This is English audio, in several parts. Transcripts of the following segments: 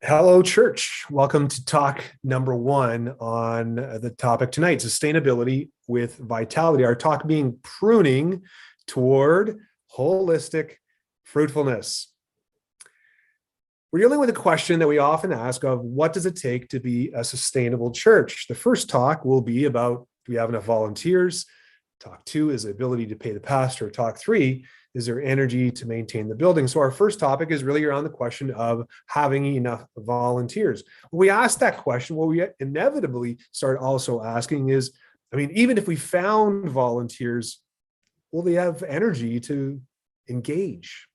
Hello, church. Welcome to talk number one on the topic tonight, sustainability with vitality. Our talk being pruning toward holistic fruitfulness. We're dealing with a question that we often ask of what does it take to be a sustainable church? The first talk will be about do we have enough volunteers? Talk two is the ability to pay the pastor. Talk three, is there energy to maintain the building? So our first topic is really around the question of having enough volunteers. When we ask that question, what we inevitably start also asking is, even if we found volunteers, will they have energy to engage?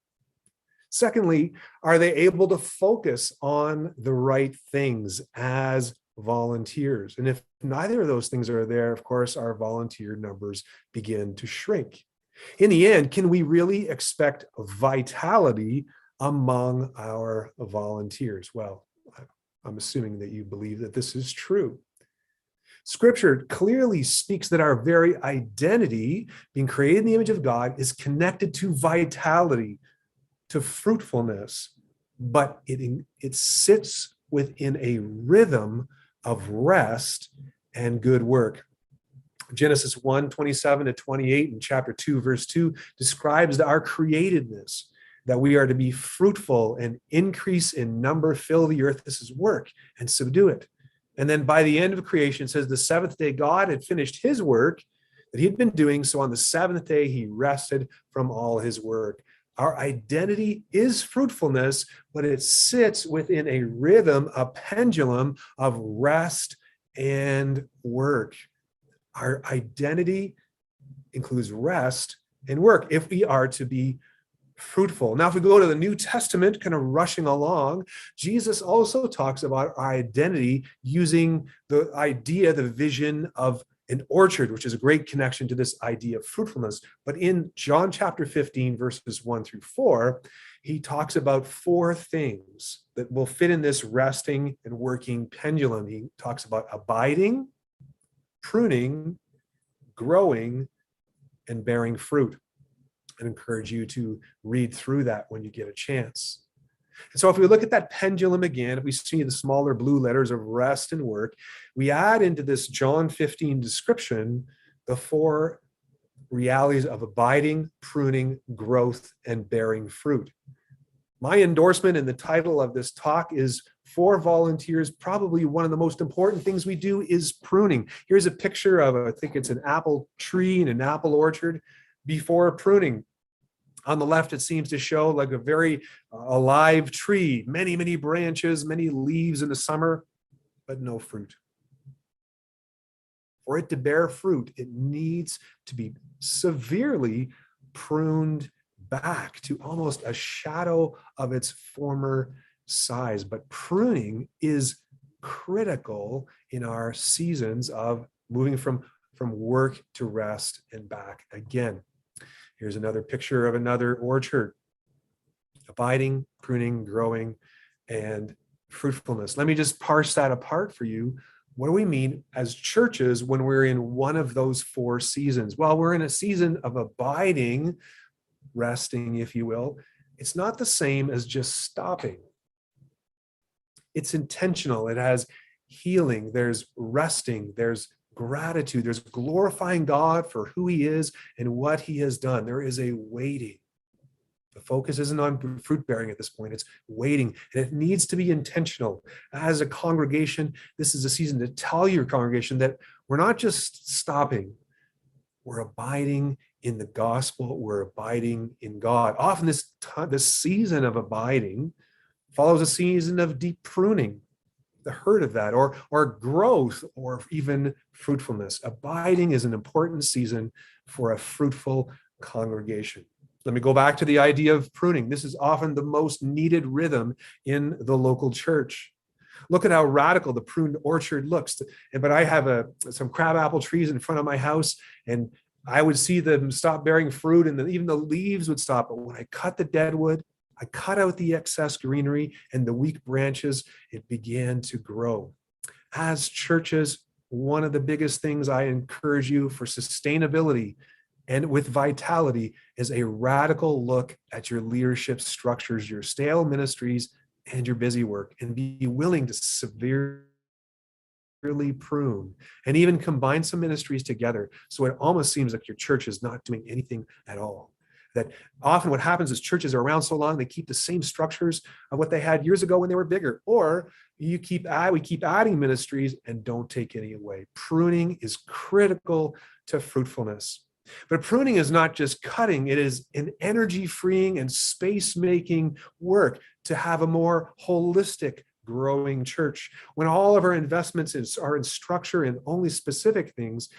Secondly, are they able to focus on the right things as volunteers? And if neither of those things are there, of course, our volunteer numbers begin to shrink. In the end, can we really expect vitality among our volunteers? Well, I'm assuming that you believe that this is true. Scripture clearly speaks that our very identity, being created in the image of God, is connected to vitality, to fruitfulness, but it sits within a rhythm of rest and good work. Genesis 1:27-28 and chapter 2, verse 2 describes our createdness, that we are to be fruitful and increase in number, fill the earth. This is work and subdue it. And then by the end of creation, it says the seventh day God had finished his work that he had been doing. So on the seventh day, he rested from all his work. Our identity is fruitfulness, but it sits within a rhythm, a pendulum of rest and work. Our identity includes rest and work if we are to be fruitful. Now, if we go to the New Testament, kind of rushing along, Jesus also talks about our identity using the idea, the vision of an orchard, which is a great connection to this idea of fruitfulness. But in John chapter 15, verses 1-4, he talks about four things that will fit in this resting and working pendulum. He talks about abiding, pruning, growing, and bearing fruit. I encourage you to read through that when you get a chance. And so if we look at that pendulum again, if we see the smaller blue letters of rest and work, we add into this John 15 description the four realities of abiding, pruning, growth, and bearing fruit. My endorsement in the title of this talk is for volunteers. Probably one of the most important things we do is pruning. Here's a picture of, I think it's an apple tree in an apple orchard before pruning. On the left, it seems to show like a very alive tree, many, many branches, many leaves in the summer, but no fruit. For it to bear fruit, it needs to be severely pruned back to almost a shadow of its former size. But pruning is critical in our seasons of moving from work to rest and back again. Here's another picture of another orchard. Abiding, pruning, growing, and fruitfulness. Let me just parse that apart for you. What do we mean as churches when we're in one of those four seasons? Well, we're in a season of abiding, resting, if you will. It's not the same as just stopping. It's intentional. It has healing. There's resting. There's gratitude. There's glorifying God for who he is and what he has done. There is a waiting. The focus isn't on fruit bearing at this point. It's waiting, and it needs to be intentional. As a congregation, this is a season to tell your congregation that we're not just stopping. We're abiding in the gospel. We're abiding in God. Often this season of abiding follows a season of deep pruning, the hurt of that, or growth, or even fruitfulness. Abiding is an important season for a fruitful congregation. Let me go back to the idea of pruning. This is often the most needed rhythm in the local church. Look at how radical the pruned orchard looks. But I have some crabapple trees in front of my house, and I would see them stop bearing fruit, and even the leaves would stop. But when I cut the dead wood, I cut out the excess greenery and the weak branches, it began to grow. As churches, one of the biggest things I encourage you for sustainability and with vitality is a radical look at your leadership structures, your stale ministries, and your busy work, and be willing to severely prune and even combine some ministries together. So it almost seems like your church is not doing anything at all. That often what happens is churches are around so long, they keep the same structures of what they had years ago when they were bigger, or we keep adding ministries and don't take any away. Pruning is critical to fruitfulness. But pruning is not just cutting, it is an energy freeing and space making work to have a more holistic, growing church. When all of our investments are in structure and only specific things,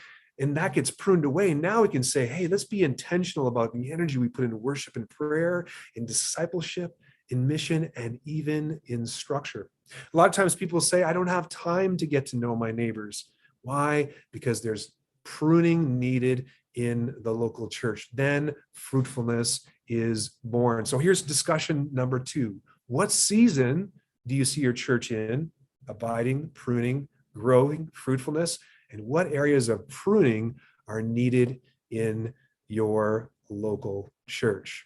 and that gets pruned away, now we can say, hey, let's be intentional about the energy we put into worship and prayer, in discipleship, in mission, and even in structure. A lot of times people say, I don't have time to get to know my neighbors. Why? Because there's pruning needed in the local church. Then fruitfulness is born. So here's discussion number 2. What season do you see your church in? Abiding, pruning, growing, fruitfulness. And what areas of pruning are needed in your local church?